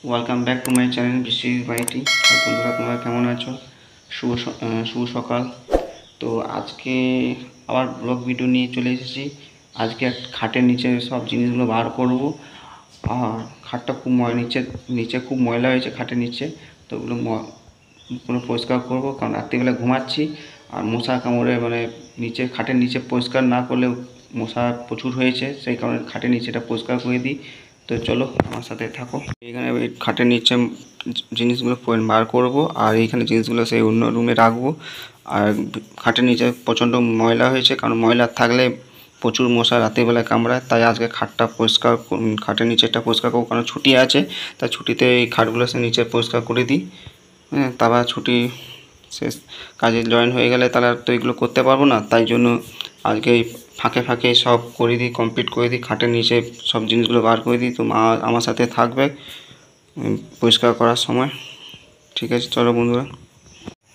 Welcome back to my channel বৃষ্টি বাড়িটি। বন্ধুরা, তোমরা কেমন আছো? শুভ সকাল। তো আজকে আবার ব্লগ ভিডিও নিয়ে চলে এসেছি। আজকে খাটের নিচে সব জিনিসগুলো বার করব। আর খাটটা খুব নিচে খুব ময়লা হয়েছে খাটের নিচে। তো ওগুলো পরিষ্কার করব, কারণ রাত্রিবেলা ঘুমাচ্ছি আর মশা কামড়ে নিচে খাটের নিচে পরিষ্কার না করলে মশা প্রচুর হয়েছে, সেই কারণে খাটের নিচেটা পরিষ্কার করে দিই। তো চলো আমার সাথে থাকো। এখানে খাটের নিচে জিনিসগুলো বার করব, আর এইখানে জিনিসগুলো সেই অন্য রুমে রাখবো। আর খাটের নিচে প্রচণ্ড ময়লা হয়েছে, কারণ ময়লা থাকলে প্রচুর মশা রাত্রিবেলায় কামড়ায়। তাই আজকে খাটের নিচেটা পরিষ্কার করবো, কারণ ছুটি আছে। তাই ছুটিতে এই খাটগুলো নিচে পরিষ্কার করে দিই। হ্যাঁ, তারপর ছুটি শেষ কাজে জয়েন হয়ে গেলে তাহলে তো এগুলো করতে পারবো না। তাই জন্য আজকে এই ফাঁকে ফাঁকে সব করে দিই, কমপ্লিট করে দিই। খাটের নিচে সব জিনিসগুলো বার করে দিই। তো মা আমার সাথে থাকবে পরিষ্কার করার সময়। ঠিক আছে, চলো বন্ধুরা।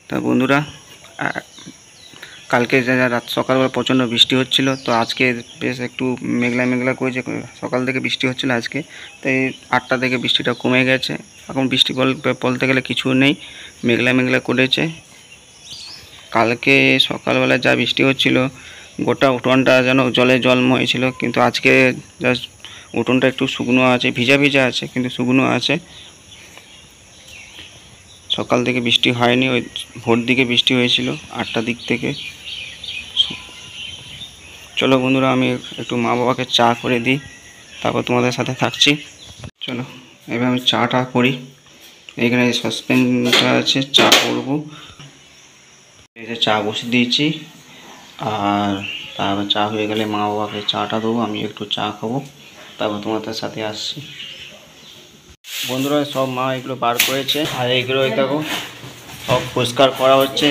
তা বন্ধুরা, কালকে রাত সকালবেলা প্রচণ্ড বৃষ্টি হচ্ছিল। তো আজকে বেশ একটু মেঘলা মেঘলা করেছে, সকাল থেকে বৃষ্টি হচ্ছিল আজকে। তাই 8টা থেকে বৃষ্টিটা কমে গেছে। এখন বৃষ্টি বলতে গেলে কিছু নেই, মেঘলা মেঘলা করেছে। কালকে সকালবেলা যা বৃষ্টি হচ্ছিল, গোটা উঠোনটা যেন জলময় ছিল। কিন্তু আজকে জাস্ট উঠোনটা একটু শুকনো আছে, ভিজা ভিজা আছে, কিন্তু শুকনো আছে। সকাল থেকে বৃষ্টি হয়নি, ওই ভোর দিকে বৃষ্টি হয়েছিল 8টার দিক থেকে। চলো বন্ধুরা, আমি একটু মা বাবাকে চা করে দিই, তারপর তোমাদের সাথে থাকছি। চলো এবার আমি চাটা করি। এখানে সসপ্যানটা আছে, চা করবো। এই যে চা বসে দিয়েছি, আর তারপর চা হয়ে গেলে মা বাবাকে চাটা দেবো, আমি একটু চা খাবো, তারপর তোমাদের সাথে আসছি। বন্ধুরা, সব মা এগুলো বার করেছে, আর এইগুলো দেখো সব পরিষ্কার করা হচ্ছে।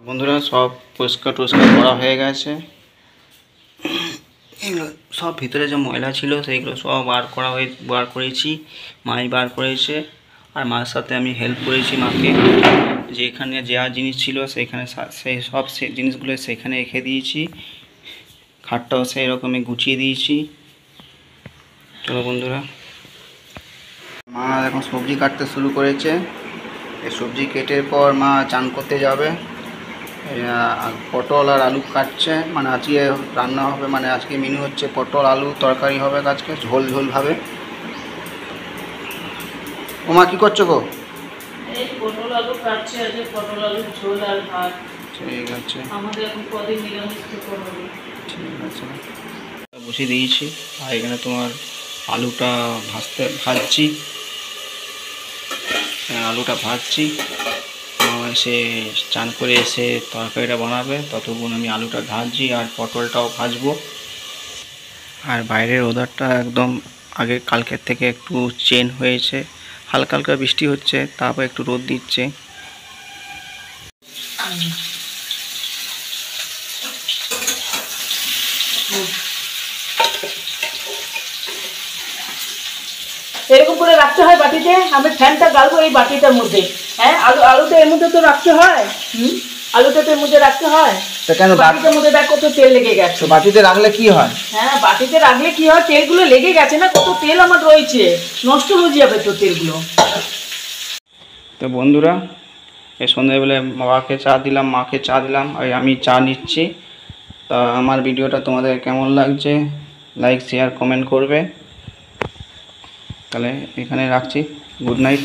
বন্ধুরা, সব পরিষ্কার করা হয়ে গেছে। এগুলো সব ভিতরে যে ময়লা ছিল সেইগুলো সব বার করেছি, মাই বার করেছে। আর মার সাথে আমি হেল্প করেছি মাকে, যে এখানে যা জিনিস ছিল সেই জিনিসগুলো সেখানে রেখে দিয়েছি। খাটটাও সেই রকমই গুছিয়ে দিয়েছি। চলো বন্ধুরা, মা এখন সবজি কাটতে শুরু করেছে। এই সবজি কেটের পর মা চান করতে যাবে। পটল আর আলু কাটছে, আজকে রান্না হবে, আজকে মেনু হচ্ছে পটল আলু তরকারি হবে, আজকে ঝোল ভাবে। ওমা কি করছো গো? এই পটল আলু কাটছে, আজকে পটল আলু ঝোল আর ভাত। ঠিক আছে, আমাদের এখন কদিন নিরামিষ হবে। ঠিক আছে, বসিয়ে দিয়েছি। আর এখানে তোমার আলুটা ভাজছি। আলুটা ভাজছি, সে চান করে এসে তরকারিটা বানাবে, ততক্ষণ আমি আলুটা ভাজছি আর পটলটাও ভাজবো। আর বাইরের ওয়েদারটা একদম কালকের থেকে একটু চেঞ্জ হয়েছে। হালকা হালকা বৃষ্টি হচ্ছে, তারপর একটু রোদ দিচ্ছে। এরকম করে রাখতে হয় বাটিতে। আমি ফ্যানটা গালবো এই বাটিটার মধ্যে। হ্যাঁ, আলুটা এর মধ্যে তো রাখতে হয়। আলুটা তো এর মধ্যে রাখতে হয়। কেন বাটিটার মধ্যে দেখ কত তেল লেগে গেছে। বাটিতে রাখলে কি হয়? হ্যাঁ, বাটিতে রাখলে কি হয়, তেলগুলো লেগে গেছে না, কত তেল আমার রয়েছে, নষ্ট হয়ে যাবে তো তেলগুলো। তো বন্ধুরা, এই সন্ধ্যাবেলায় বাবাকে চা দিলাম, মাকে চা দিলাম, আর আমি চা নিচ্ছি। তা আমার ভিডিওটা তোমাদের কেমন লাগছে, লাইক শেয়ার কমেন্ট করবে। তাহলে এখানে রাখছি। Good night.